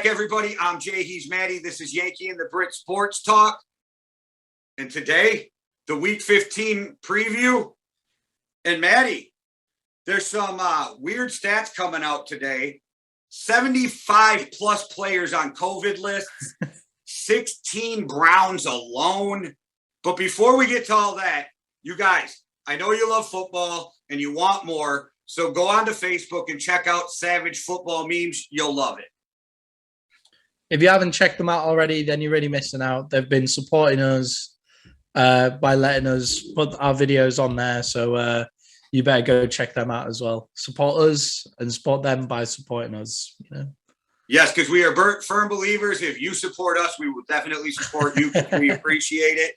everybody. I'm Jay. He's Maddie. This is Yankee and the Brit Sports Talk. And today, the Week 15 preview. And Maddie, there's some weird stats coming out today. 75 plus players on COVID lists. 16 Browns alone. But before we get to all that, you guys, I know you love football and you want more. So go on to Facebook and check out Savage Football Memes. You'll love it. If you haven't checked them out already, then you're really missing out. They've been supporting us by letting us put our videos on there. So you better go check them out as well. Support us and support them by supporting us. You know? Yes, because we are firm believers. If you support us, we will definitely support you because we appreciate it.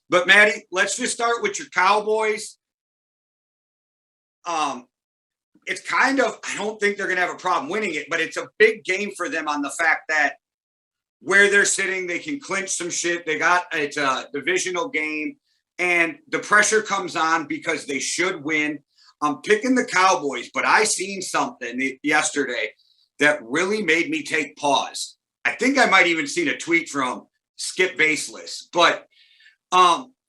But, Maddie, let's just start with your Cowboys. It's kind of, I don't think they're going to have a problem winning it, but it's a big game for them on the fact that where they're sitting, they can clinch some shit. It's a divisional game, and the pressure comes on because they should win. I'm picking the Cowboys, but I seen something yesterday that really made me take pause. I think I might even seen a tweet from Skip Baseless, but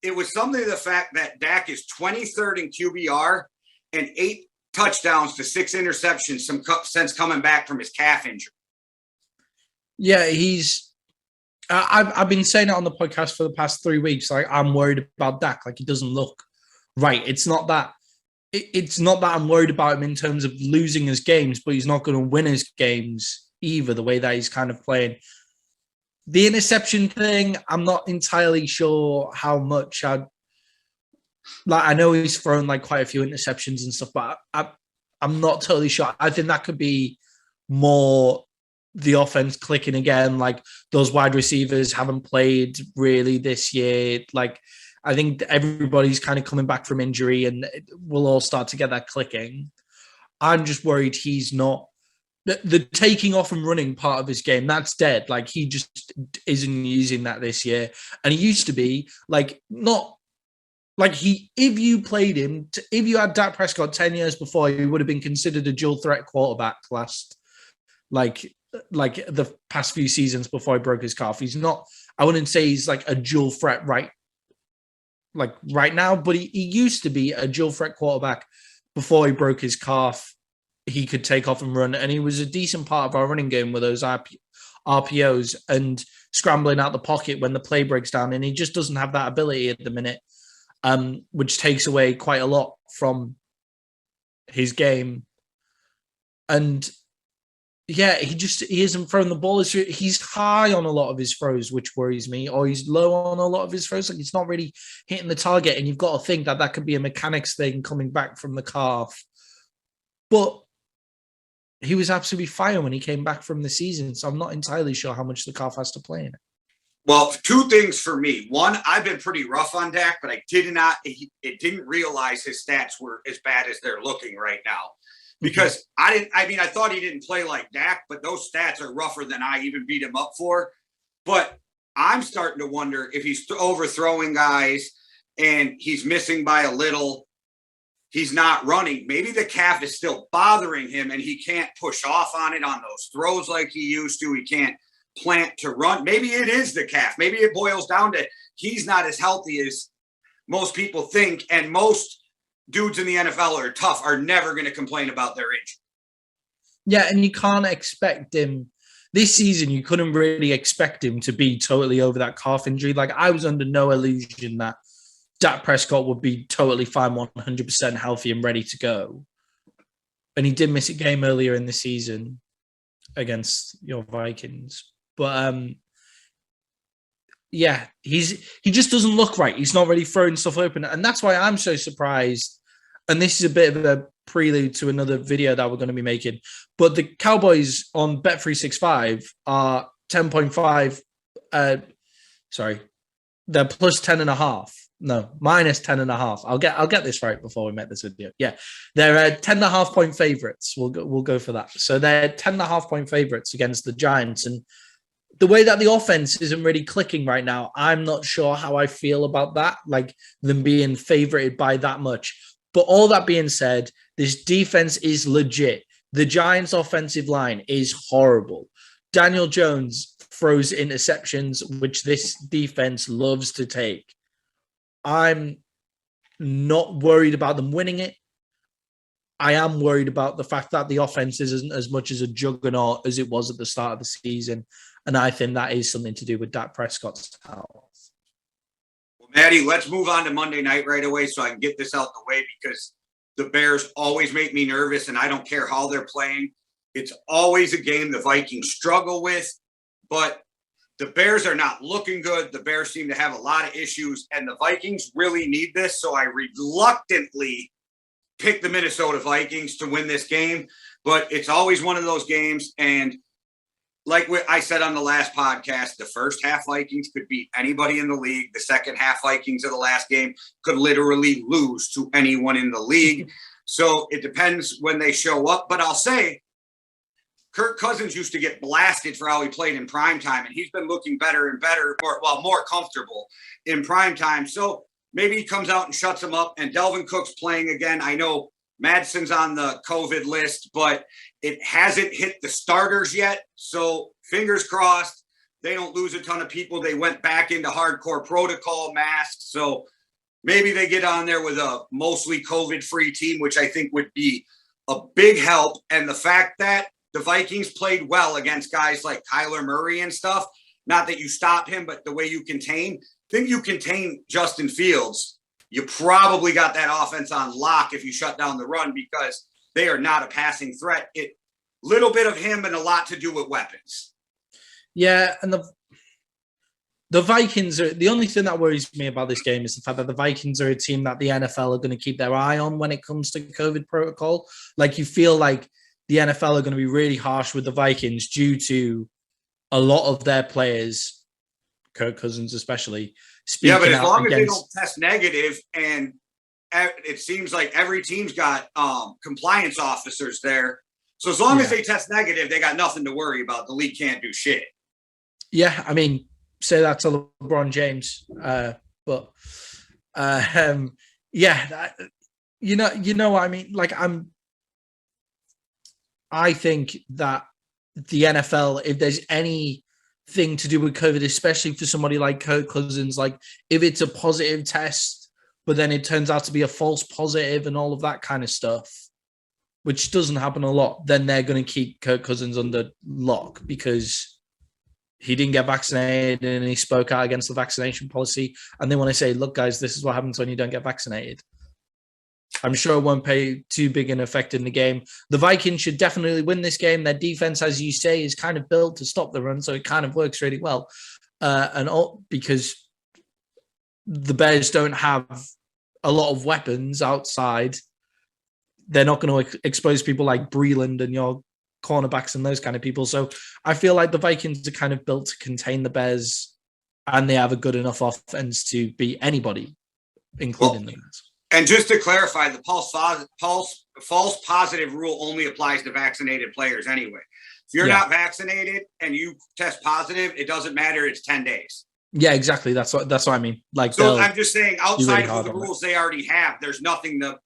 it was something to the fact that Dak is 23rd in QBR and 8 touchdowns to 6 interceptions since coming back from his calf injury. Yeah, I've been saying it on the podcast for the past 3 weeks. Like, I'm worried about Dak. Like, he doesn't look right. It's not that I'm worried about him in terms of losing his games, but he's not going to win his games either, the way that he's kind of playing. The interception thing, I'm not entirely sure how much I know he's thrown like quite a few interceptions and stuff, but I'm not totally sure. I think that could be more the offense clicking again. Like, those wide receivers haven't played really this year. Like, I think everybody's kind of coming back from injury and we'll all start to get that clicking. I'm just worried he's not the taking off and running part of his game. That's dead. Like, he just isn't using that this year. And he used to be like, not like if you played him, if you had Dak Prescott 10 years before, he would have been considered a dual threat quarterback like the past few seasons before he broke his calf. He's not, I wouldn't say he's like a dual threat right now, but he used to be a dual threat quarterback before he broke his calf. He could take off and run, and he was a decent part of our running game with those RPOs and scrambling out the pocket when the play breaks down, and he just doesn't have that ability at the minute. Which takes away quite a lot from his game. And yeah, he isn't throwing the ball. He's high on a lot of his throws, which worries me, or he's low on a lot of his throws. Like, he's not really hitting the target, and you've got to think that could be a mechanics thing coming back from the calf. But he was absolutely fire when he came back from the season, so I'm not entirely sure how much the calf has to play in it. Well, 2 things for me. One, I've been pretty rough on Dak, but I didn't realize his stats were as bad as they're looking right now. Because I thought he didn't play like Dak, but those stats are rougher than I even beat him up for. But I'm starting to wonder if he's overthrowing guys and he's missing by a little. He's not running. Maybe the calf is still bothering him and he can't push off on it on those throws like he used to. He can't plant to run. Maybe it is the calf. Maybe it boils down to he's not as healthy as most people think, and most dudes in the NFL are never going to complain about their injury. Yeah, and you can't expect him this season. You couldn't really expect him to be totally over that calf injury. Like, I was under no illusion that Dak Prescott would be totally fine, 100% healthy and ready to go. And he did miss a game earlier in the season against your Vikings. But yeah, he just doesn't look right. He's not really throwing stuff open. And that's why I'm so surprised. And this is a bit of a prelude to another video that we're going to be making. But the Cowboys on Bet365 are 10.5. They're plus 10.5. No, minus 10.5. I'll get this right before we make this video. Yeah, they're 10.5 point favorites. We'll go for that. So they're 10.5 point favorites against the Giants, and the way that the offense isn't really clicking right now, I'm not sure how I feel about that. Like, them being favorited by that much. But all that being said, this defense is legit. The Giants' offensive line is horrible. Daniel Jones throws interceptions, which this defense loves to take. I'm not worried about them winning it. I am worried about the fact that the offense isn't as much as a juggernaut as it was at the start of the season. And I think that is something to do with Dak Prescott's health. Well, Maddie, let's move on to Monday night right away so I can get this out the way, because the Bears always make me nervous, and I don't care how they're playing. It's always a game the Vikings struggle with, but the Bears are not looking good. The Bears seem to have a lot of issues, and the Vikings really need this. So I reluctantly pick the Minnesota Vikings to win this game, but it's always one of those games. And like I said on the last podcast, the first half Vikings could beat anybody in the league. The second half Vikings of the last game could literally lose to anyone in the league. So it depends when they show up. But I'll say Kirk Cousins used to get blasted for how he played in primetime, and he's been looking better and better, more comfortable in primetime. So maybe he comes out and shuts him up, and Delvin Cook's playing again. I know Madsen's on the COVID list, but it hasn't hit the starters yet. So fingers crossed they don't lose a ton of people. They went back into hardcore protocol masks. So maybe they get on there with a mostly COVID-free team, which I think would be a big help. And the fact that the Vikings played well against guys like Kyler Murray and stuff, not that you stop him, but the way you contain Justin Fields, you probably got that offense on lock if you shut down the run, because they are not a passing threat. It little bit of him and a lot to do with weapons. Yeah, and the Vikings are the only thing that worries me about this game is the fact that the Vikings are a team that the NFL are going to keep their eye on when it comes to COVID protocol. Like, you feel like the NFL are going to be really harsh with the Vikings due to a lot of their players, Kirk Cousins especially, speaking out. Yeah, but as long as they don't test negative, and it seems like every team's got compliance officers there. So as long as they test negative, they got nothing to worry about. The league can't do shit. Yeah, I mean, say that to LeBron James. You know what I mean? Like, I think that the NFL, if there's anything to do with COVID, especially for somebody like Kirk Cousins, like if it's a positive test, but then it turns out to be a false positive and all of that kind of stuff, which doesn't happen a lot, then they're going to keep Kirk Cousins under lock because he didn't get vaccinated and he spoke out against the vaccination policy. And they want to say, look, guys, this is what happens when you don't get vaccinated. I'm sure it won't pay too big an effect in the game. The Vikings should definitely win this game. Their defense, as you say, is kind of built to stop the run, so it kind of works really well. Because the Bears don't have a lot of weapons outside, they're not going to expose people like Breland and your cornerbacks and those kind of people. So I feel like the Vikings are kind of built to contain the Bears, and they have a good enough offense to beat anybody, including the Bears. And just to clarify, the false positive rule only applies to vaccinated players anyway. If you're not vaccinated and you test positive, it doesn't matter. It's 10 days. Yeah, exactly. That's what I mean. Like, so I'm just saying, outside of the rules they already have, there's nothing the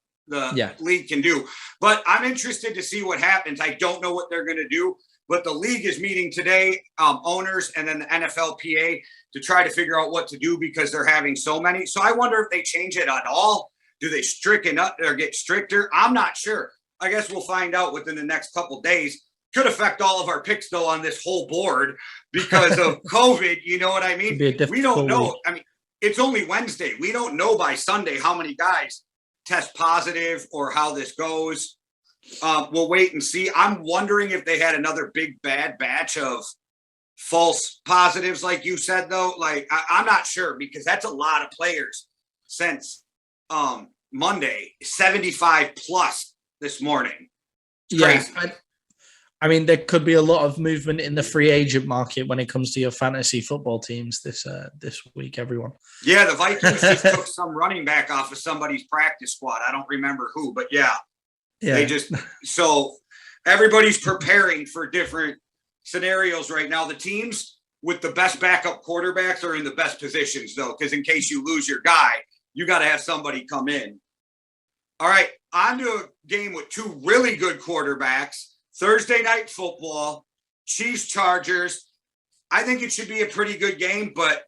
league can do. But I'm interested to see what happens. I don't know what they're going to do, but the league is meeting today, owners and then the NFLPA, to try to figure out what to do because they're having so many. So I wonder if they change it at all. Do they stricken up or get stricter? I'm not sure. I guess we'll find out within the next couple of days. Could affect all of our picks, though, on this whole board because of COVID. You know what I mean? We don't know. Week. I mean, it's only Wednesday. We don't know by Sunday how many guys test positive or how this goes. We'll wait and see. I'm wondering if they had another big bad batch of false positives, like you said, though. Like, I'm not sure because that's a lot of players since Monday, 75 plus this morning. It's crazy. I mean, there could be a lot of movement in the free agent market when it comes to your fantasy football teams this week, everyone. Yeah, the Vikings just took some running back off of somebody's practice squad. I don't remember who, but yeah. They just so everybody's preparing for different scenarios right now. The teams with the best backup quarterbacks are in the best positions, though, because in case you lose your guy, you got to have somebody come in. All right, on to a game with two really good quarterbacks. Thursday night football, Chiefs Chargers. I think it should be a pretty good game, but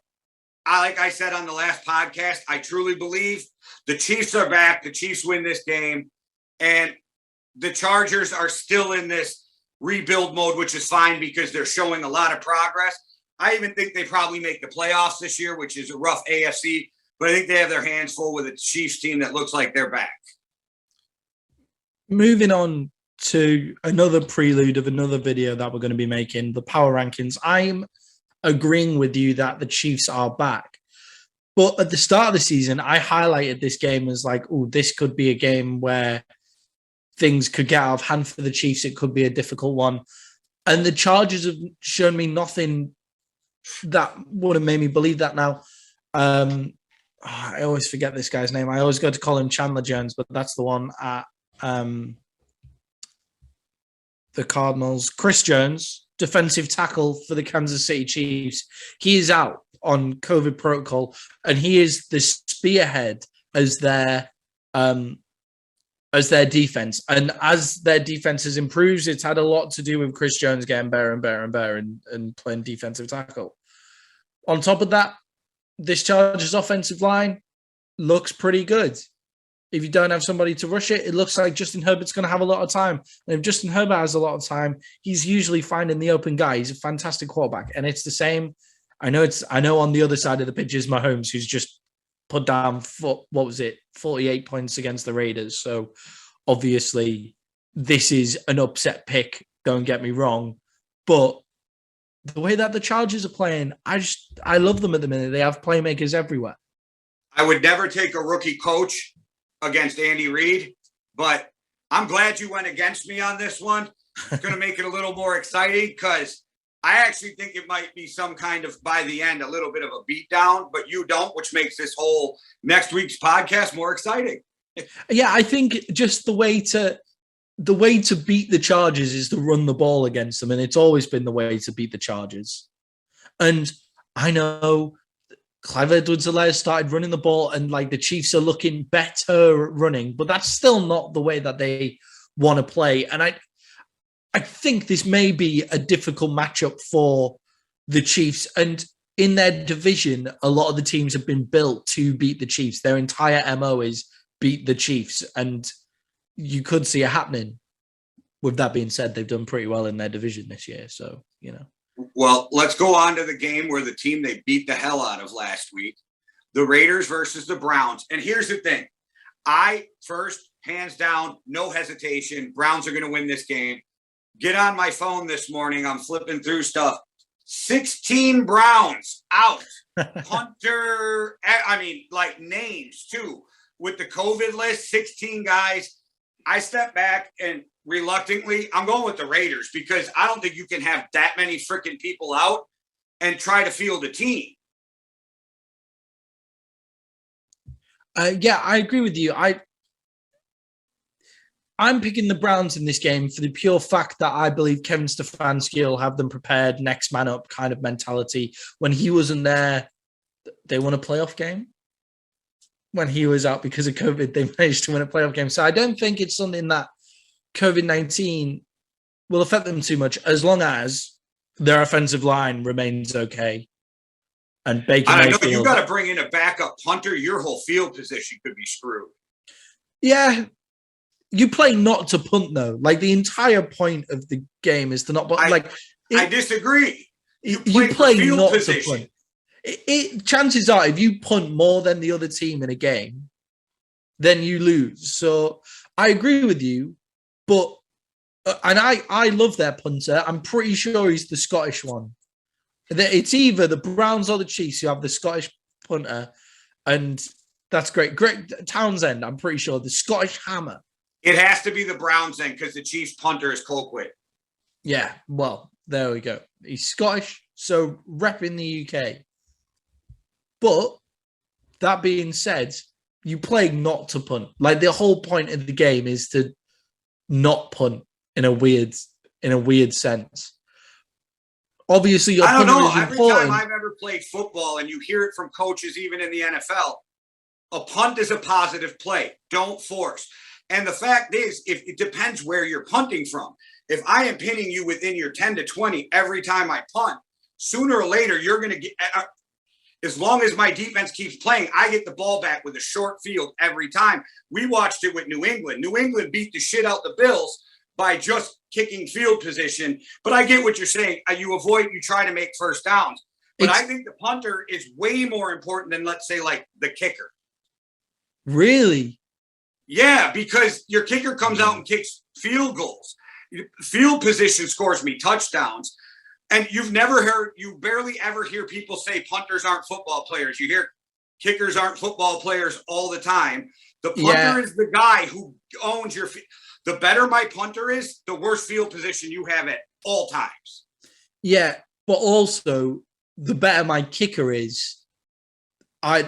like I said on the last podcast, I truly believe the Chiefs are back. The Chiefs win this game, and the Chargers are still in this rebuild mode, which is fine because they're showing a lot of progress. I even think they probably make the playoffs this year, which is a rough AFC, but I think they have their hands full with a Chiefs team that looks like they're back. Moving on to another prelude of another video that we're going to be making, the power rankings. I'm agreeing with you that the Chiefs are back. But at the start of the season, I highlighted this game as like, oh, this could be a game where things could get out of hand for the Chiefs. It could be a difficult one. And the Chargers have shown me nothing that would have made me believe that now. I always forget this guy's name. I always go to call him Chandler Jones, but that's the one at the Cardinals. Chris Jones, defensive tackle for the Kansas City Chiefs. He is out on COVID protocol, and he is the spearhead as their defense. And as their defense has improved, it's had a lot to do with Chris Jones getting better and better and better and playing defensive tackle. On top of that, this Chargers offensive line looks pretty good. If you don't have somebody to rush it, it looks like Justin Herbert's going to have a lot of time. And if Justin Herbert has a lot of time, he's usually finding the open guy. He's a fantastic quarterback. And it's the same. I know on the other side of the pitch is Mahomes, who's just put down, 48 points against the Raiders. So obviously this is an upset pick. Don't get me wrong. But the way that the Chargers are playing, I love them at the minute. They have playmakers everywhere. I would never take a rookie coach against Andy Reid, but I'm glad you went against me on this one. It's going to make it a little more exciting because I actually think it might be some kind of, by the end, a little bit of a beatdown, but you don't, which makes this whole next week's podcast more exciting. Yeah, I think just the way to beat the Chargers is to run the ball against them, and it's always been the way to beat the Chargers. And I know Clive Edwards-Helaire started running the ball, and like the Chiefs are looking better running, but that's still not the way that they want to play. And I think this may be a difficult matchup for the Chiefs. And in their division, a lot of the teams have been built to beat the Chiefs. Their entire MO is beat the Chiefs, and you could see it happening. With that being said, they've done pretty well in their division this year. So, you know. Well, let's go on to the game where the team they beat the hell out of last week, the Raiders versus the Browns. And here's the thing. Hands down, no hesitation, Browns are going to win this game. Get on my phone this morning. I'm flipping through stuff. 16 Browns out. Punter, names too. With the COVID list, 16 guys. I step back and reluctantly, I'm going with the Raiders because I don't think you can have that many freaking people out and try to field a team. Yeah, I agree with you. I'm picking the Browns in this game for the pure fact that I believe Kevin Stefanski will have them prepared, next man up kind of mentality. When he wasn't there, they won a playoff game. When he was out because of COVID, they managed to win a playoff game. So I don't think it's something that COVID-19 will affect them too much as long as their offensive line remains okay. And Baker Mayfield. I know you got to bring in a backup punter. Your whole field position could be screwed. Yeah. You play not to punt, though. Like, the entire point of the game is to not punt. I disagree. You play not position. To punt. Chances are, if you punt more than the other team in a game, then you lose. So I agree with you, but and I love their punter. I'm pretty sure he's the Scottish one. It's either the Browns or the Chiefs who have the Scottish punter, and that's great. Greg Townsend, I'm pretty sure, the Scottish Hammer. It has to be the Browns then, because the Chiefs punter is Colquitt. Yeah, well, there we go. He's Scottish, so repping the UK. But that being said, you play not to punt. Like, the whole point of the game is to not punt in a weird sense. Obviously, your punter is important. Every time I've ever played football, and you hear it from coaches even in the NFL, a punt is a positive play. Don't force. And the fact is, if it depends where you're punting from. If I am pinning you within your 10 to 20 every time I punt, sooner or later, you're going to get, as long as my defense keeps playing, I get the ball back with a short field every time. We watched it with New England. New England beat the shit out the Bills by just kicking field position. But I get what you're saying. You try to make first downs. But I think the punter is way more important than, let's say, like the kicker. Really? Yeah, because your kicker comes out and kicks field goals. Field position scores me touchdowns. And you barely ever hear people say punters aren't football players. You hear kickers aren't football players all the time. The punter is the guy who owns your field. The better my punter is, the worse field position you have at all times. Yeah, but also the better my kicker is, I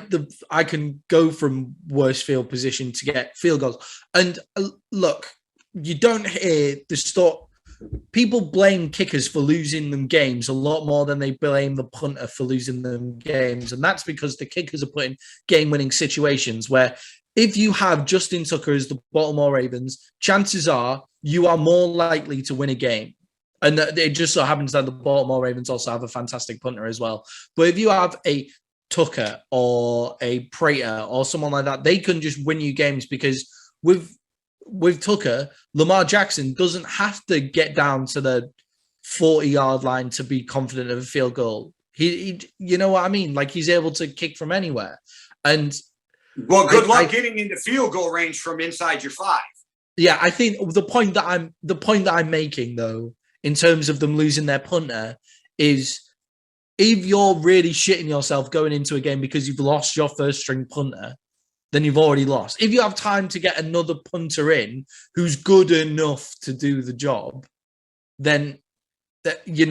can go from worse field position to get field goals. And look, you don't hear the stuff. People blame kickers for losing them games a lot more than they blame the punter for losing them games. And that's because the kickers are put in game-winning situations where if you have Justin Tucker as the Baltimore Ravens, chances are you are more likely to win a game. And it just so happens that the Baltimore Ravens also have a fantastic punter as well. But if you have a Tucker or a Prater or someone like that, they can just win you games because with Tucker, Lamar Jackson doesn't have to get down to the 40-yard line to be confident of a field goal. He you know what I mean? Like, he's able to kick from anywhere. And well, good luck getting into field goal range from inside your 5. Yeah, I think the point that I'm making, though, in terms of them losing their punter, is if you're really shitting yourself going into a game because you've lost your first string punter, then you've already lost. If you have time to get another punter in who's good enough to do the job, then you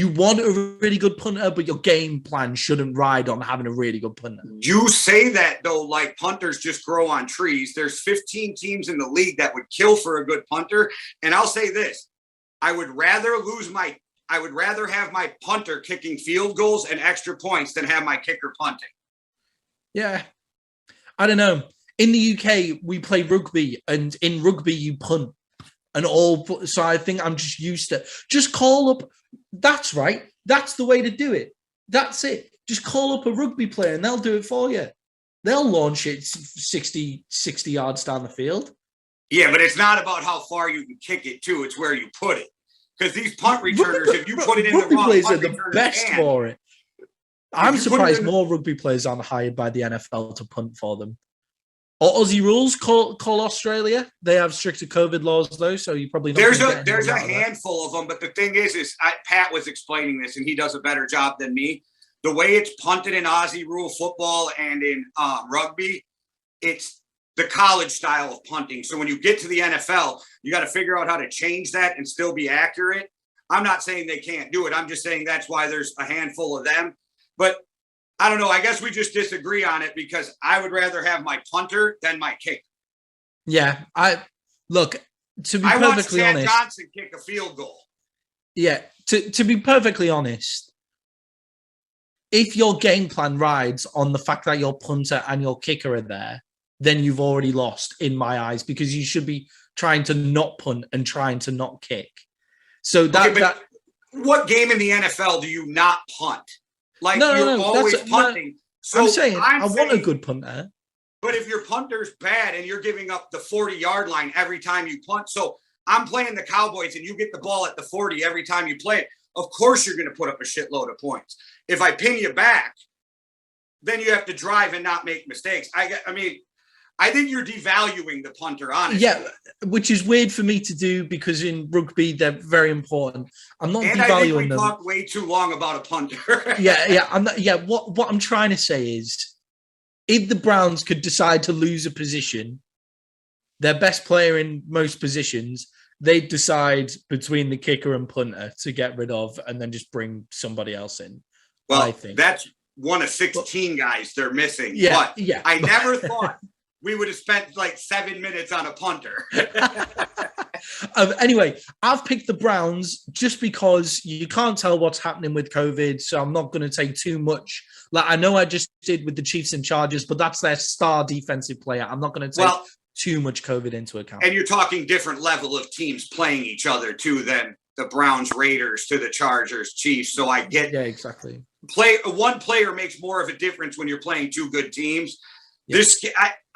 want a really good punter, but your game plan shouldn't ride on having a really good punter. You say that, though, like punters just grow on trees. There's 15 teams in the league that would kill for a good punter. And I'll say this, I would rather have my punter kicking field goals and extra points than have my kicker punting. Yeah. I don't know. In the UK, we play rugby, and in rugby, you punt. So I think I'm just used to just call up. That's right. That's the way to do it. That's it. Just call up a rugby player and they'll do it for you. They'll launch it 60 yards down the field. Yeah, but it's not about how far you can kick it too. It's where you put it. Because these punt returners, if you put it in the wrong, rugby players are the best for it. I'm surprised more rugby players aren't hired by the NFL to punt for them. Or Aussie rules call Australia. They have stricter COVID laws, though, so you probably not there's a handful of them. But the thing is Pat was explaining this, and he does a better job than me. The way it's punted in Aussie rule football and in rugby, it's the college style of punting. So when you get to the NFL, you got to figure out how to change that and still be accurate. I'm not saying they can't do it. I'm just saying that's why there's a handful of them. But I don't know. I guess we just disagree on it because I would rather have my punter than my kicker. Yeah, to be perfectly honest, I watched Chad Johnson kick a field goal. Yeah, to be perfectly honest, if your game plan rides on the fact that your punter and your kicker are there, then you've already lost in my eyes because you should be trying to not punt and trying to not kick. So what game in the NFL do you not punt? Like you're always punting. So I'm saying I want a good punter. But if your punter's bad and you're giving up the 40-yard line every time you punt, so I'm playing the Cowboys and you get the ball at the 40 every time you play it, of course you're going to put up a shitload of points. If I pin you back, then you have to drive and not make mistakes. I think you're devaluing the punter, honestly. Yeah, which is weird for me to do because in rugby they're very important. I'm not devaluing them. I think we talked way too long about a punter. What I'm trying to say is, if the Browns could decide to lose a position, their best player in most positions, they'd decide between the kicker and punter to get rid of, and then just bring somebody else in. Well, I think that's one of 16 guys they're missing. Yeah, I never thought we would have spent like 7 minutes on a punter. Anyway, I've picked the Browns just because you can't tell what's happening with COVID, so I'm not going to take too much. Like I know I just did with the Chiefs and Chargers, but that's their star defensive player. I'm not going to take too much COVID into account. And you're talking different level of teams playing each other too than the Browns, Raiders to the Chargers, Chiefs. So I get exactly. One player makes more of a difference when you're playing two good teams. Yeah.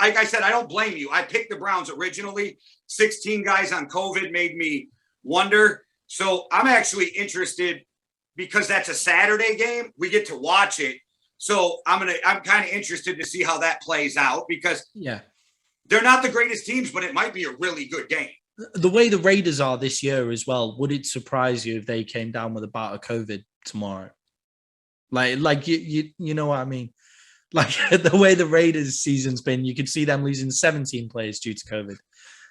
Like I said, I don't blame you. I picked the Browns originally. 16 guys on COVID made me wonder. So I'm actually interested because that's a Saturday game. We get to watch it. So I'm kind of interested to see how that plays out because they're not the greatest teams, but it might be a really good game. The way the Raiders are this year as well, would it surprise you if they came down with a bout of COVID tomorrow? Like you know what I mean? Like the way the Raiders season's been, you could see them losing 17 players due to COVID.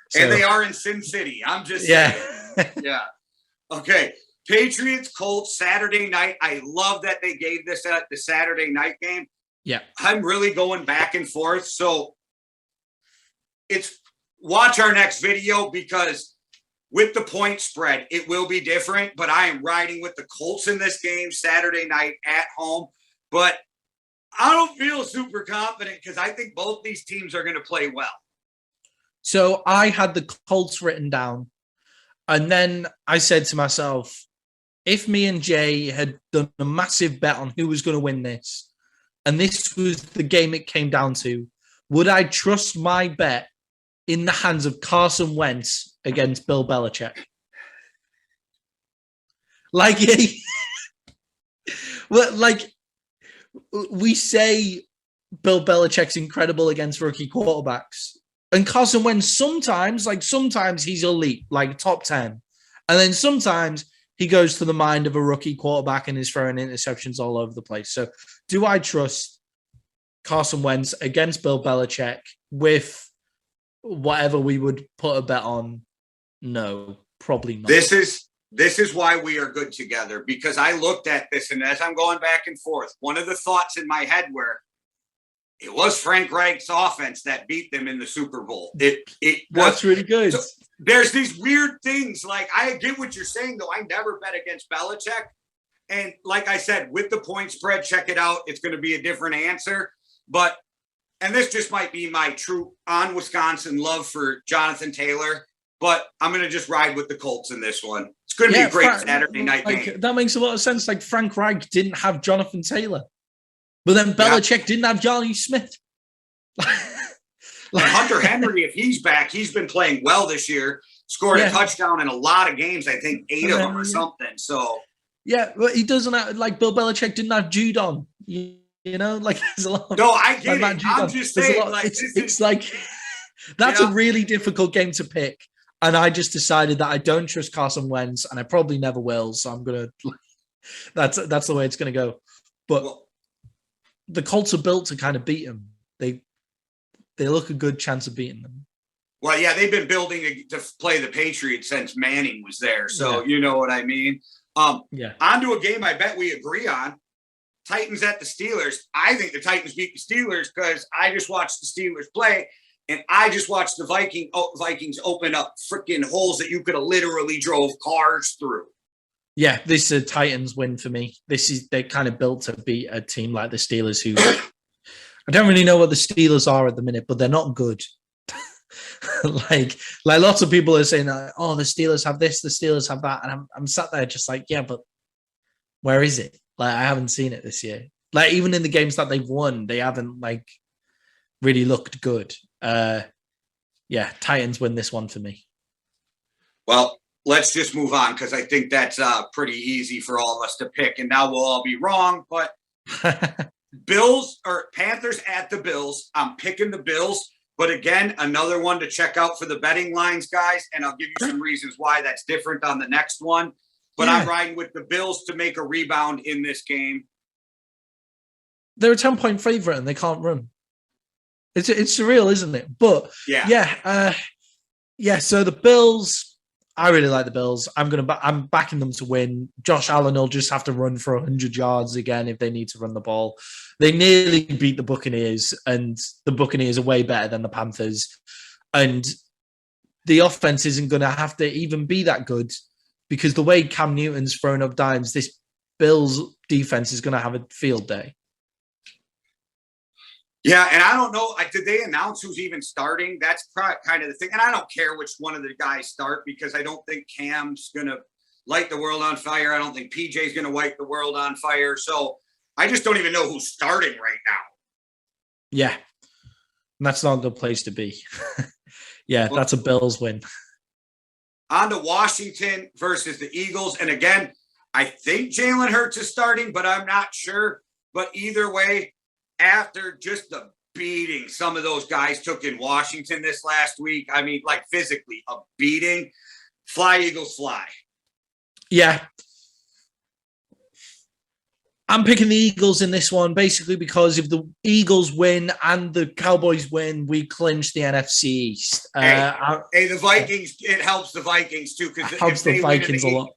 So, and they are in Sin City. I'm just saying. Yeah. Okay. Patriots, Colts, Saturday night. I love that they gave this at the Saturday night game. Yeah. I'm really going back and forth. So watch our next video because with the point spread, it will be different, but I am riding with the Colts in this game Saturday night at home. But I don't feel super confident because I think both these teams are going to play well. So I had the Colts written down, and then I said to myself, if me and Jay had done a massive bet on who was going to win this, and this was the game it came down to, would I trust my bet in the hands of Carson Wentz against Bill Belichick? Like, well, like we say Bill Belichick's incredible against rookie quarterbacks. And Carson Wentz sometimes he's elite, like top 10. And then sometimes he goes to the mind of a rookie quarterback and is throwing interceptions all over the place. So do I trust Carson Wentz against Bill Belichick with whatever we would put a bet on? No, probably not. This is why we are good together, because I looked at this, and as I'm going back and forth, one of the thoughts in my head were, it was Frank Reich's offense that beat them in the Super Bowl. That's really good. So there's these weird things. Like, I get what you're saying, though. I never bet against Belichick. And like I said, with the point spread, check it out. It's going to be a different answer. And this just might be my true on Wisconsin love for Jonathan Taylor, but I'm going to just ride with the Colts in this one. It's going to be a great Saturday night game. That makes a lot of sense. Like, Frank Reich didn't have Jonathan Taylor. But then Belichick didn't have Johnny Smith. And Hunter Henry, if he's back, he's been playing well this year. Scored a touchdown in a lot of games. I think 8 of them or something. So but he doesn't have, like, Bill Belichick didn't have Judon. You know, like, there's a lot. No, I get it. I'm just saying, like, it's like that's a really difficult game to pick. And I just decided that I don't trust Carson Wentz, and I probably never will. So I'm gonna. That's the way it's gonna go. But the Colts are built to kind of beat them. They look a good chance of beating them. Well, yeah, they've been building to play the Patriots since Manning was there. So you know what I mean? On to a game I bet we agree on. Titans at the Steelers. I think the Titans beat the Steelers because I just watched the Steelers play, and I just watched the Vikings open up freaking holes that you could have literally drove cars through. Yeah, this is a Titans win for me. They're kind of built to beat a team like the Steelers, who I don't really know what the Steelers are at the minute, but they're not good. like lots of people are saying, "Oh, the Steelers have this, the Steelers have that," and I'm sat there just like, yeah, but where is it? Like, I haven't seen it this year. Like, even in the games that they've won, they haven't like really looked good. Titans win this one for me. Well, let's just move on because I think that's pretty easy for all of us to pick, and now we'll all be wrong. But Bills or Panthers at the Bills. I'm picking the Bills, but again, another one to check out for the betting lines, guys. And I'll give you some reasons why that's different on the next one. But I'm riding with the Bills to make a rebound in this game. They're a 10-point favorite and they can't run. It's surreal, isn't it? But so the Bills, I really like the Bills. I'm backing them to win. Josh Allen will just have to run for 100 yards again if they need to run the ball. They nearly beat the Buccaneers, and the Buccaneers are way better than the Panthers. And the offense isn't going to have to even be that good because the way Cam Newton's thrown up dimes, this Bills defense is going to have a field day. Yeah, and I don't know. Did they announce who's even starting? That's kind of the thing. And I don't care which one of the guys start because I don't think Cam's going to light the world on fire. I don't think PJ's going to light the world on fire. So I just don't even know who's starting right now. Yeah, and that's not a good place to be. Yeah, well, that's a Bills win. On to Washington versus the Eagles. And again, I think Jalen Hurts is starting, but I'm not sure. But either way, after just the beating some of those guys took in Washington this last week, I mean, like physically a beating, fly, Eagles, fly. Yeah. I'm picking the Eagles in this one, basically because if the Eagles win and the Cowboys win, we clinch the NFC East. Hey, the Vikings, it helps the Vikings too. Because it helps the Vikings a lot.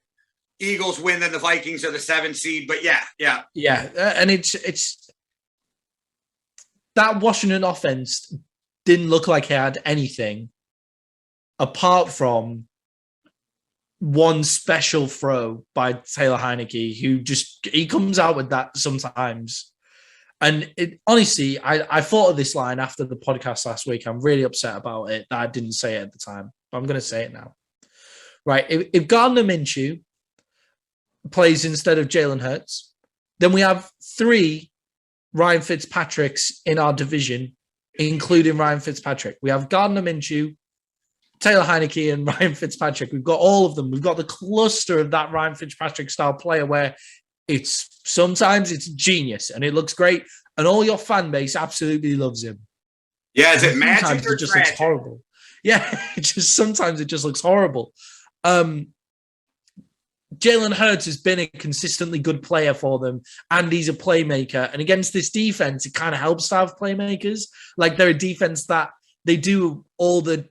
Eagles win, then the Vikings are the 7th seed. But yeah. And it's that Washington offense didn't look like it had anything apart from one special throw by Taylor Heineke, who he comes out with that sometimes. And honestly, I thought of this line after the podcast last week. I'm really upset about it that I didn't say it at the time, but I'm going to say it now. Right. If Gardner Minshew plays instead of Jalen Hurts, then we have 3 Ryan Fitzpatricks in our division, including Ryan Fitzpatrick. We have Gardner Minshew, Taylor Heineke, and Ryan Fitzpatrick. We've got all of them. We've got the cluster of that Ryan Fitzpatrick style player where sometimes it's genius and it looks great, and all your fan base absolutely loves him. Yeah, is it magic sometimes or it just tragic? looks horrible. Yeah, sometimes it just looks horrible. Jalen Hurts has been a consistently good player for them, and he's a playmaker. And against this defense, it kind of helps to have playmakers. Like they're a defense that they do all the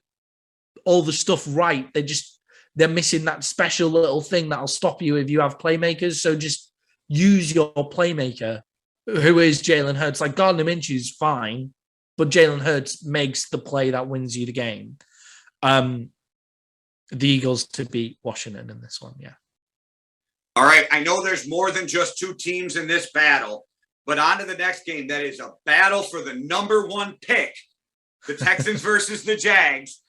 stuff right. They're missing that special little thing that'll stop you if you have playmakers. So just use your playmaker, who is Jalen Hurts. Like Gardner Minshew's fine, but Jalen Hurts makes the play that wins you the game. The Eagles to beat Washington in this one, yeah. All right, I know there's more than just 2 teams in this battle, but on to the next game. That is a battle for the number 1 pick, the Texans versus the Jags.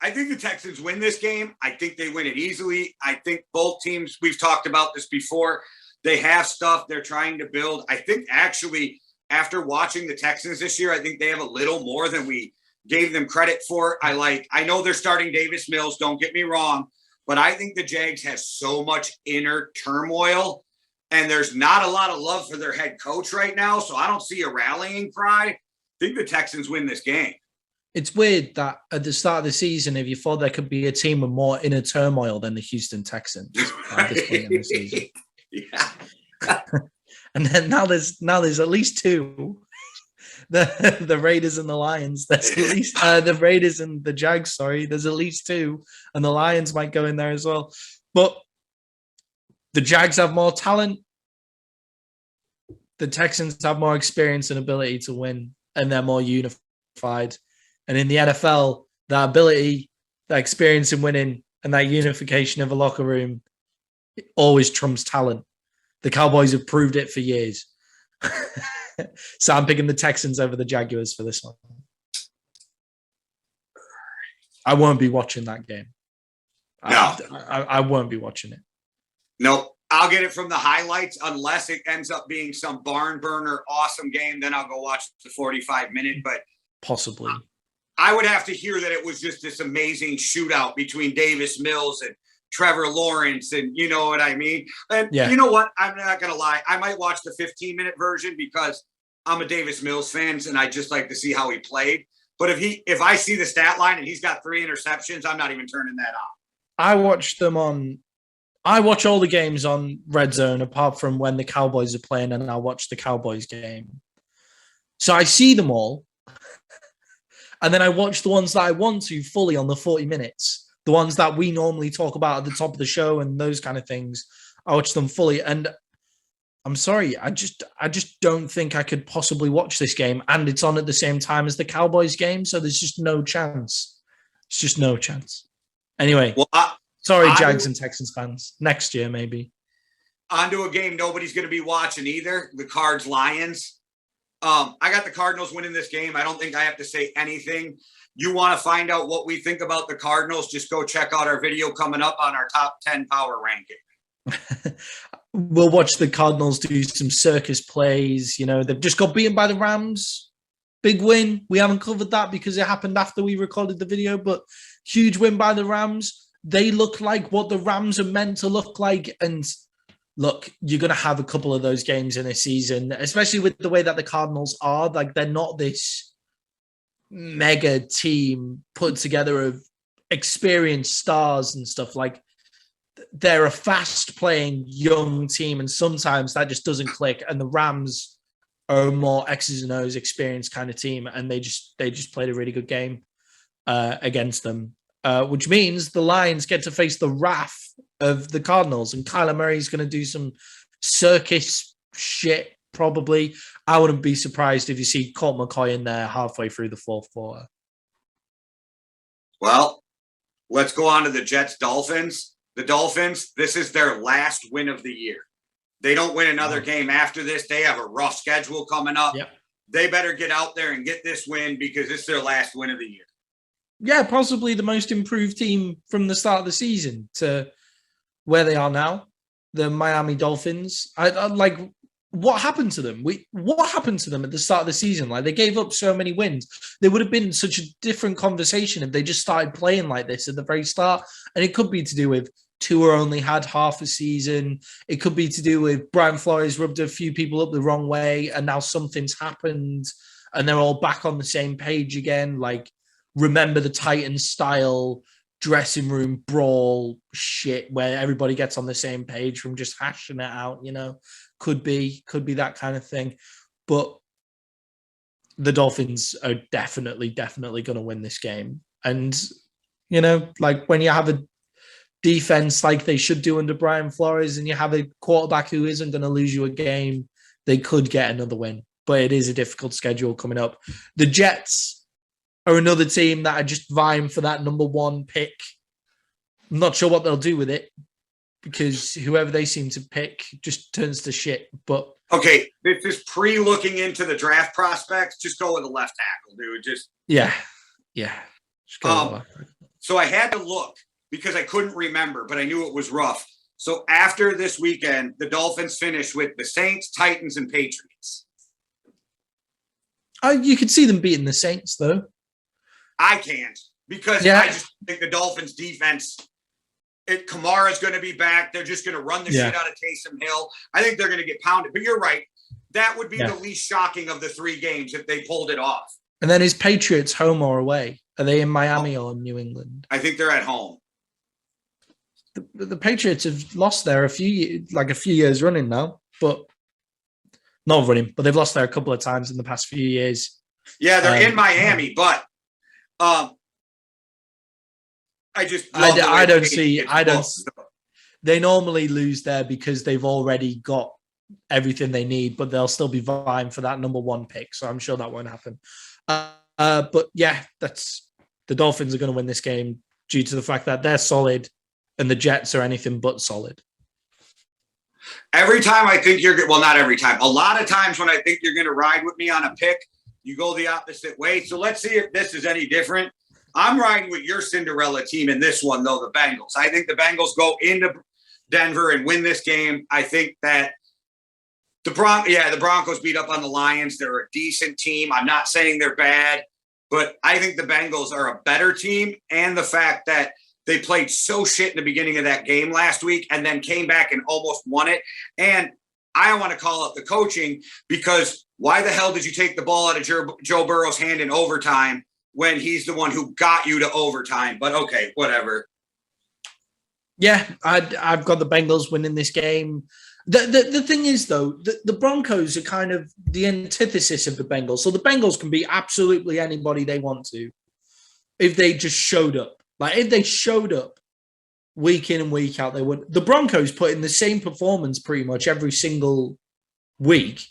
I think the Texans win this game. I think they win it easily. I think both teams, we've talked about this before, they have stuff they're trying to build. I think actually after watching the Texans this year, I think they have a little more than we gave them credit for. I know they're starting Davis Mills, don't get me wrong, but I think the Jags have so much inner turmoil, and there's not a lot of love for their head coach right now, so I don't see a rallying cry. I think the Texans win this game. It's weird that at the start of the season, if you thought there could be a team with more inner turmoil than the Houston Texans at this point in the season. Yeah. And then now there's at least 2. The Raiders and the Lions. There's at least the Raiders and the Jags. Sorry, there's at least 2, and the Lions might go in there as well. But the Jags have more talent. The Texans have more experience and ability to win, and they're more unified. And in the NFL, that ability, that experience in winning, and that unification of a locker room always trumps talent. The Cowboys have proved it for years. So I'm picking the Texans over the Jaguars for this one. I won't be watching that game. No. I won't be watching it. Nope. I'll get it from the highlights unless it ends up being some barn burner awesome game. Then I'll go watch the 45-minute. But possibly. I would have to hear that it was just this amazing shootout between Davis Mills and Trevor Lawrence, and you know what I mean? And You know what? I'm not going to lie. I might watch the 15-minute version because I'm a Davis Mills fan, and I just like to see how he played. But if I see the stat line and he's got 3 interceptions, I'm not even turning that on. I watch all the games on Red Zone apart from when the Cowboys are playing, and I watch the Cowboys game. So I see them all. And then I watch the ones that I want to fully on the 40 minutes. The ones that we normally talk about at the top of the show and those kind of things. I watch them fully. And I'm sorry, I just don't think I could possibly watch this game. And it's on at the same time as the Cowboys game. So there's just no chance. It's just no chance. Anyway, Well, sorry, Jags and Texans fans. Next year, maybe. Onto a game nobody's going to be watching either. The Cards-Lions. I got the Cardinals winning this game. I don't think I have to say anything. You want to find out what we think about the Cardinals, just go check out our video coming up on our top 10 power ranking. We'll watch the Cardinals do some circus plays. You know, they've just got beaten by the Rams. Big win. We haven't covered that because it happened after we recorded the video, but huge win by the Rams. They look like what the Rams are meant to look like. And look, you're going to have a couple of those games in a season, especially with the way that the Cardinals are. Like, they're not this mega team put together of experienced stars and stuff. Like, they're a fast-playing young team, and sometimes that just doesn't click. And the Rams are a more X's and O's experienced kind of team, and they just played a really good game against them, which means the Lions get to face the wrath of the Cardinals, and Kyler Murray's going to do some circus shit, probably. I wouldn't be surprised if you see Colt McCoy in there halfway through the fourth quarter. Well, let's go on to the Jets-Dolphins. The Dolphins, this is their last win of the year. They don't win another game after this. They have a rough schedule coming up. Yep. They better get out there and get this win because it's their last win of the year. Yeah, possibly the most improved team from the start of the season to where they are now, the Miami Dolphins. I like, what happened to them? What happened to them at the start of the season? Like, they gave up so many wins. They would have been such a different conversation if they just started playing like this at the very start. And it could be to do with Tua only had half a season. It could be to do with Brian Flores rubbed a few people up the wrong way, and now something's happened, and they're all back on the same page again. Like, remember the Titans style dressing room brawl shit where everybody gets on the same page from just hashing it out, you know, could be that kind of thing. But the Dolphins are definitely going to win this game. And, you know, like, when you have a defense like they should do under Brian Flores and you have a quarterback who isn't going to lose you a game, they could get another win. But it is a difficult schedule coming up. The Jets are another team that are just vying for that number one pick. I'm not sure what they'll do with it because whoever they seem to pick just turns to shit. But okay, this is pre-looking into the draft prospects. Just go with the left tackle, dude. Just yeah. So I had to look because I couldn't remember, but I knew it was rough. So after this weekend, the Dolphins finished with the Saints, Titans, and Patriots. You could see them beating the Saints, though. I can't because I just think the Dolphins defense, Kamara's going to be back. They're just going to run the shit out of Taysom Hill. I think they're going to get pounded. But you're right. That would be the least shocking of the three games if they pulled it off. And then is Patriots home or away? Are they in Miami or New England? I think they're at home. The Patriots have lost there a few years running now, but not running. But they've lost there a couple of times in the past few years. Yeah, they're in Miami, but they normally lose there because they've already got everything they need, but they'll still be vying for that number one pick. So I'm sure that won't happen. But yeah, the Dolphins are going to win this game due to the fact that they're solid and the Jets are anything but solid. Every time I think not every time. A lot of times when I think you're going to ride with me on a pick, you go the opposite way. So let's see if this is any different. I'm riding with your Cinderella team in this one, though, the Bengals. I think the Bengals go into Denver and win this game. I think that the Broncos beat up on the Lions. They're a decent team. I'm not saying they're bad, but I think the Bengals are a better team. And the fact that they played so shit in the beginning of that game last week and then came back and almost won it. And I want to call out the coaching because why the hell did you take the ball out of Joe Burrow's hand in overtime when he's the one who got you to overtime? But okay, whatever. Yeah, I've got the Bengals winning this game. The thing is, though, the Broncos are kind of the antithesis of the Bengals. So the Bengals can be absolutely anybody they want to if they just showed up. Like, if they showed up week in and week out, they would. The Broncos put in the same performance pretty much every single week,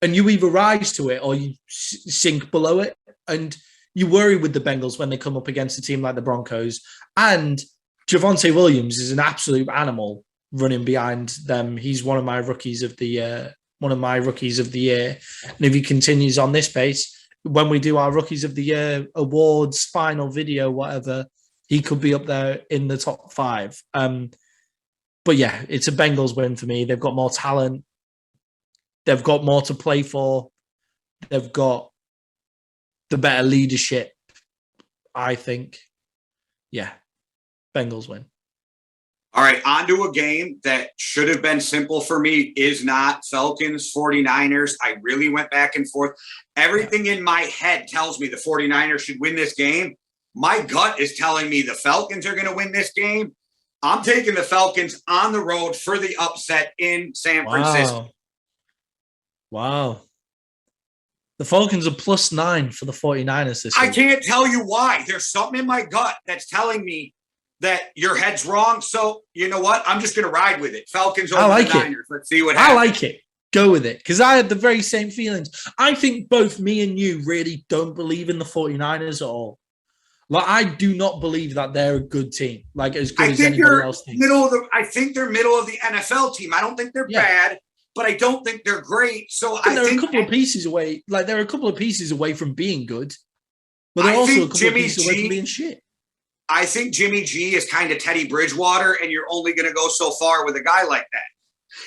and you either rise to it or you sink below it. And you worry with the Bengals when they come up against a team like the Broncos. And Javonte Williams is an absolute animal running behind them. He's one of my rookies of the year. And if he continues on this pace, when we do our Rookies of the Year awards, final video, whatever, he could be up there in the top 5. But yeah, it's a Bengals win for me. They've got more talent. They've got more to play for. They've got the better leadership, I think. Yeah, Bengals win. All right, on to a game that should have been simple for me, is not. Falcons, 49ers. I really went back and forth. Everything in my head tells me the 49ers should win this game. My gut is telling me the Falcons are going to win this game. I'm taking the Falcons on the road for the upset in San Francisco. Wow. The Falcons are +9 for the 49ers this week. I can't tell you why. There's something in my gut that's telling me that your head's wrong. So you know what? I'm just going to ride with it. Falcons over the Niners. Let's see what happens. I like it. Go with it. Because I had the very same feelings. I think both me and you really don't believe in the 49ers at all. Like, I do not believe that they're a good team. Like, as good as anybody else thinks. I think they're middle of the NFL team. I don't think they're bad, but I don't think they're great. So I think they're a couple of pieces away. Like, they're a couple of pieces away from being good. But they're also a couple of pieces away from being shit. I think Jimmy G is kind of Teddy Bridgewater, and you're only going to go so far with a guy like that.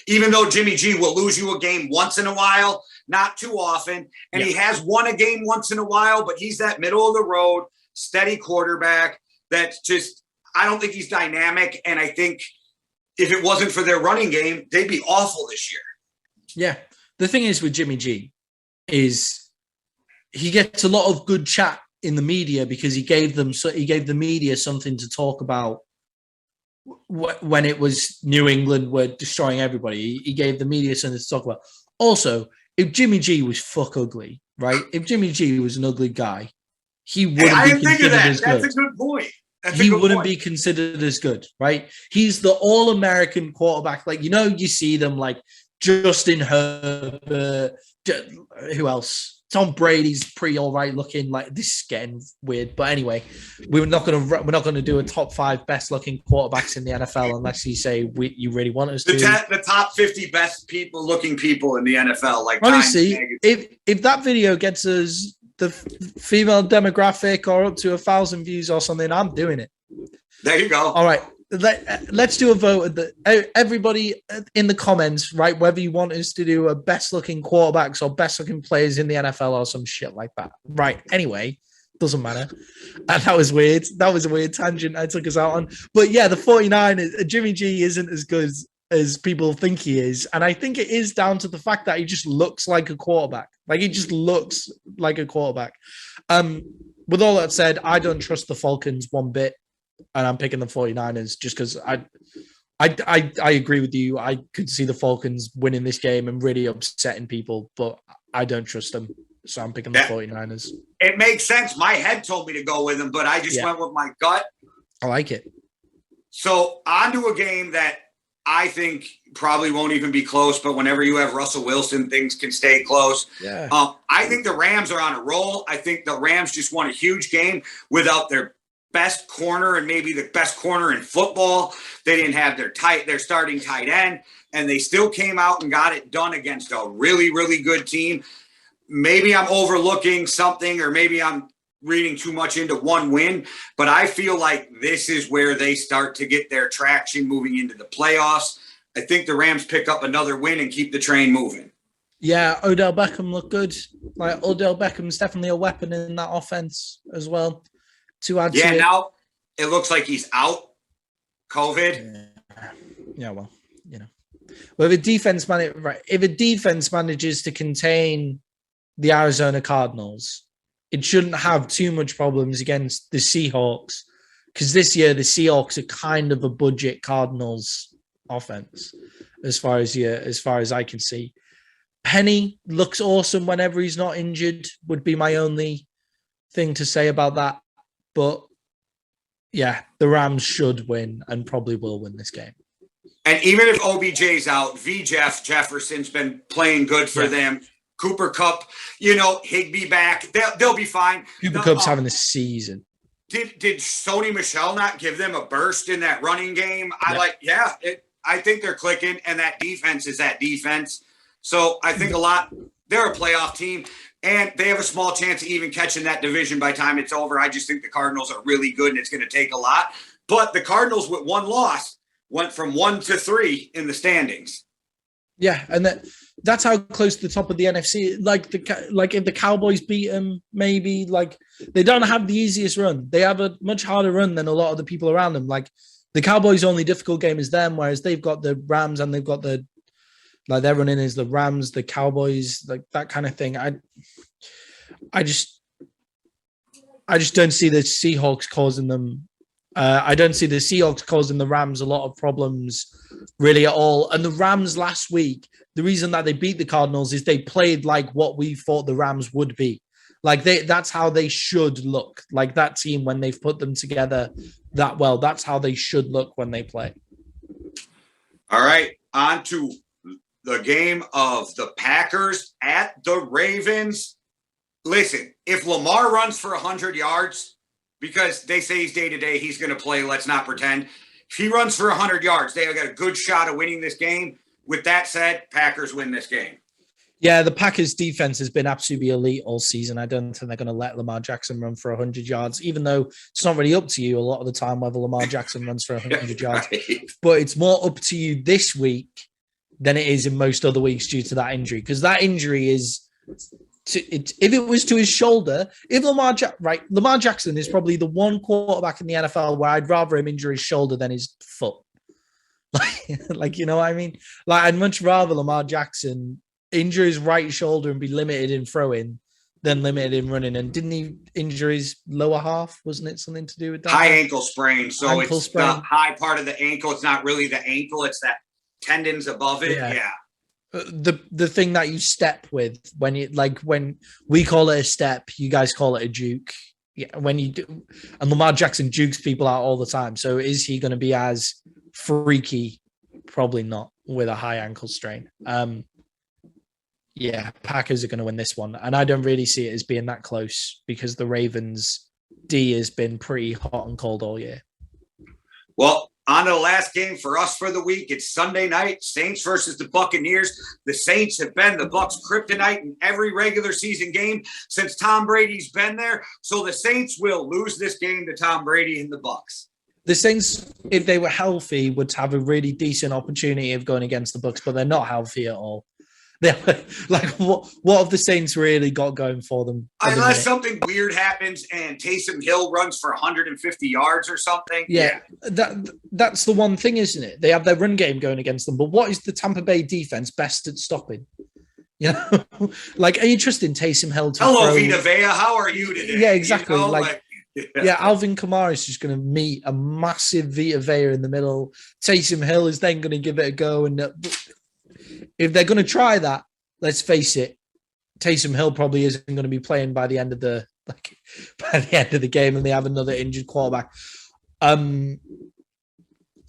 Even though Jimmy G will lose you a game once in a while, not too often, and he has won a game once in a while, but he's that middle of the road, steady quarterback that's just, I don't think he's dynamic, and I think if it wasn't for their running game, they'd be awful this year. Yeah. The thing is with Jimmy G is he gets a lot of good chat in the media because he gave the media something to talk about when it was New England were destroying everybody. He gave the media something to talk about. Also, if Jimmy G was fuck ugly, right? If Jimmy G was an ugly guy, he wouldn't be considered as good. That's a good point. He wouldn't be considered as good, right? He's the all-American quarterback. Like, you see them like Justin Herbert, who else? Tom Brady's pretty all right looking. Like, this is getting weird, but anyway, we're not gonna do a top 5 best looking quarterbacks in the NFL unless you say you really want us to. The top 50 best looking people in the NFL. Like, honestly, if that video gets us the female demographic or up to 1,000 views or something, I'm doing it. There you go. All right. Let's do a vote. Everybody in the comments, right? Whether you want us to do a best looking quarterbacks or best looking players in the NFL or some shit like that. Right. Anyway, doesn't matter. And that was weird. That was a weird tangent I took us out on. But yeah, the 49ers, Jimmy G isn't as good as people think he is. And I think it is down to the fact that he just looks like a quarterback. Like, he just looks like a quarterback. With all that said, I don't trust the Falcons one bit. And I'm picking the 49ers just because I agree with you. I could see the Falcons winning this game and really upsetting people, but I don't trust them. So I'm picking the 49ers. It makes sense. My head told me to go with them, but I just went with my gut. I like it. So on to a game that I think probably won't even be close, but whenever you have Russell Wilson, things can stay close. Yeah. I think the Rams are on a roll. I think the Rams just won a huge game without their best corner and maybe the best corner in football. They didn't have their starting tight end, and they still came out and got it done against a really, really good team. Maybe I'm overlooking something, or maybe I'm reading too much into one win, but I feel like this is where they start to get their traction moving into the playoffs. I think the Rams pick up another win and keep the train moving. Yeah, Odell Beckham looked good. Like, Odell Beckham's definitely a weapon in that offense as well. Now it looks like he's out. COVID. Yeah, well, Well, if a defense manages to contain the Arizona Cardinals, it shouldn't have too much problems against the Seahawks, because this year the Seahawks are kind of a budget Cardinals offense, as far as I can see. Penny looks awesome whenever he's not injured, would be my only thing to say about that. But yeah, the Rams should win and probably will win this game. And even if OBJ's out, Jefferson's been playing good for them. Cooper Cup, Higbee back. They'll be fine. Cooper Cup's having a season. Did Sony Michel not give them a burst in that running game? Yeah. I think they're clicking, and that defense is that defense. So I think they're a playoff team, and they have a small chance of even catching that division by the time it's over. I just think the Cardinals are really good, and it's going to take a lot. But the Cardinals with one loss went from 1 to 3 in the standings. Yeah, and that's how close to the top of the NFC. Like if the Cowboys beat them, maybe they don't have the easiest run. They have a much harder run than a lot of the people around them. Like the Cowboys' only difficult game is them, whereas they've got the Rams and they've got their running is the Rams, the Cowboys, like that kind of thing. I just don't see the Seahawks causing them. I don't see the Seahawks causing the Rams a lot of problems really at all. And the Rams last week, the reason that they beat the Cardinals is they played like what we thought the Rams would be. Like that's how they should look. Like that team, when they've put them together that well, that's how they should look when they play. All right, on to the game of the Packers at the Ravens. Listen, if Lamar runs for 100 yards, because they say he's day-to-day, he's going to play, let's not pretend. If he runs for 100 yards, they've got a good shot of winning this game. With that said, Packers win this game. Yeah, the Packers' defense has been absolutely elite all season. I don't think they're going to let Lamar Jackson run for 100 yards, even though it's not really up to you a lot of the time whether Lamar Jackson runs for 100 yards. Right. But it's more up to you this week than it is in most other weeks due to that injury, because that injury is... if it was to his shoulder, Lamar Jackson is probably the one quarterback in the NFL where I'd rather him injure his shoulder than his foot. Like, you know what I mean? Like, I'd much rather Lamar Jackson injure his right shoulder and be limited in throwing than limited in running. And didn't he injure his lower half? Wasn't it something to do with that? High ankle sprain. So it's the high part of the ankle. It's not really the ankle. It's that tendons above it. Yeah. The thing that you step with when we call it a step, you guys call it a juke. Yeah, when you do, and Lamar Jackson jukes people out all the time. So is he going to be as freaky? Probably not with a high ankle strain. Yeah, Packers are going to win this one, and I don't really see it as being that close because the Ravens D has been pretty hot and cold all year. Well, on to the last game for us for the week. It's Sunday night, Saints versus the Buccaneers. The Saints have been the Bucs' kryptonite in every regular season game since Tom Brady's been there. So the Saints will lose this game to Tom Brady and the Bucs. The Saints, if they were healthy, would have a really decent opportunity of going against the Bucs, but they're not healthy at all. Like, what have the Saints really got going for them? Unless something weird happens and Taysom Hill runs for 150 yards or something. Yeah. That's the one thing, isn't it? They have their run game going against them, but what is the Tampa Bay defense best at stopping? You know, like, are you trusting Taysom Hill to Hello, Vita Vea. How are you today? Yeah, exactly. You know, yeah, Alvin Kamara is just going to meet a massive Vita Vea in the middle. Taysom Hill is then going to give it a go, and if they're going to try that, let's face it, Taysom Hill probably isn't going to be playing by the end of the game, and they have another injured quarterback. The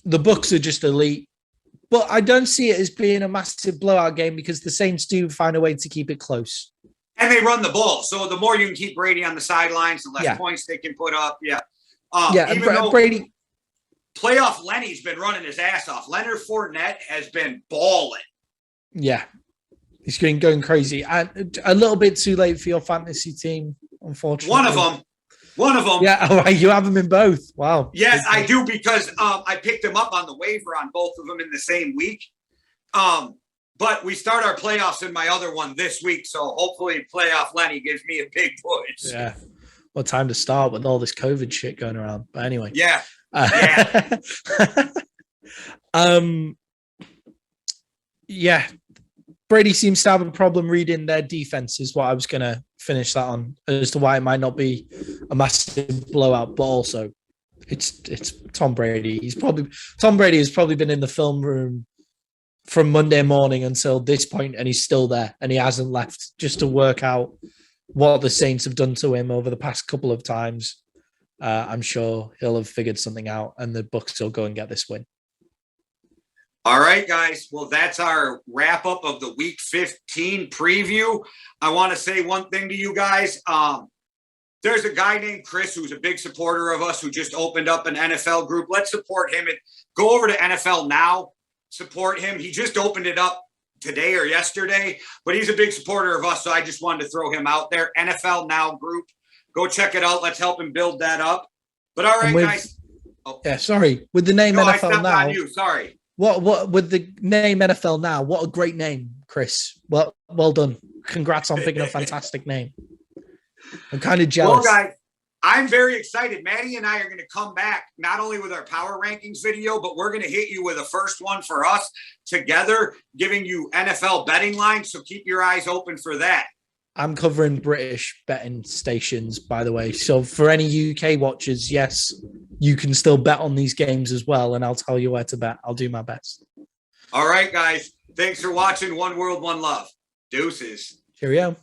Bucs are just elite, but I don't see it as being a massive blowout game because the Saints do find a way to keep it close. And they run the ball, so the more you can keep Brady on the sidelines, the less points they can put up. Yeah, and Brady. Playoff Lenny's been running his ass off. Leonard Fournette has been balling. Yeah, he's going crazy. And a little bit too late for your fantasy team, unfortunately. One of them. Yeah, all right. You have them in both. Wow. Yes, I do, because I picked them up on the waiver on both of them in the same week. But we start our playoffs in my other one this week, so hopefully playoff Lenny gives me a big push. Yeah. What time to start with all this COVID shit going around? But anyway. Yeah. Yeah. Brady seems to have a problem reading their defense is what I was going to finish that on, as to why it might not be a massive blowout, but also it's Tom Brady. Tom Brady has probably been in the film room from Monday morning until this point, and he's still there, and he hasn't left just to work out what the Saints have done to him over the past couple of times. I'm sure he'll have figured something out, and the Bucs will go and get this win. All right, guys. Well, that's our wrap up of the Week 15 preview. I want to say one thing to you guys. There's a guy named Chris who's a big supporter of us who just opened up an NFL group. Let's support him and go over to NFL Now. Support him. He just opened it up today or yesterday, but he's a big supporter of us, so I just wanted to throw him out there. NFL Now group. Go check it out. Let's help him build that up. But all right, guys. Oh. Yeah, sorry. With the name NFL I stepped Now. on you. Sorry. What with the name NFL Now? What a great name, Chris. Well done. Congrats on picking a fantastic name. I'm kind of jealous. Well, guys, I'm very excited. Maddie and I are going to come back not only with our power rankings video, but we're going to hit you with a first one for us together, giving you NFL betting lines. So keep your eyes open for that. I'm covering British betting stations, by the way. So for any UK watchers, yes, you can still bet on these games as well. And I'll tell you where to bet. I'll do my best. All right, guys. Thanks for watching. One World, One Love. Deuces. Cheerio.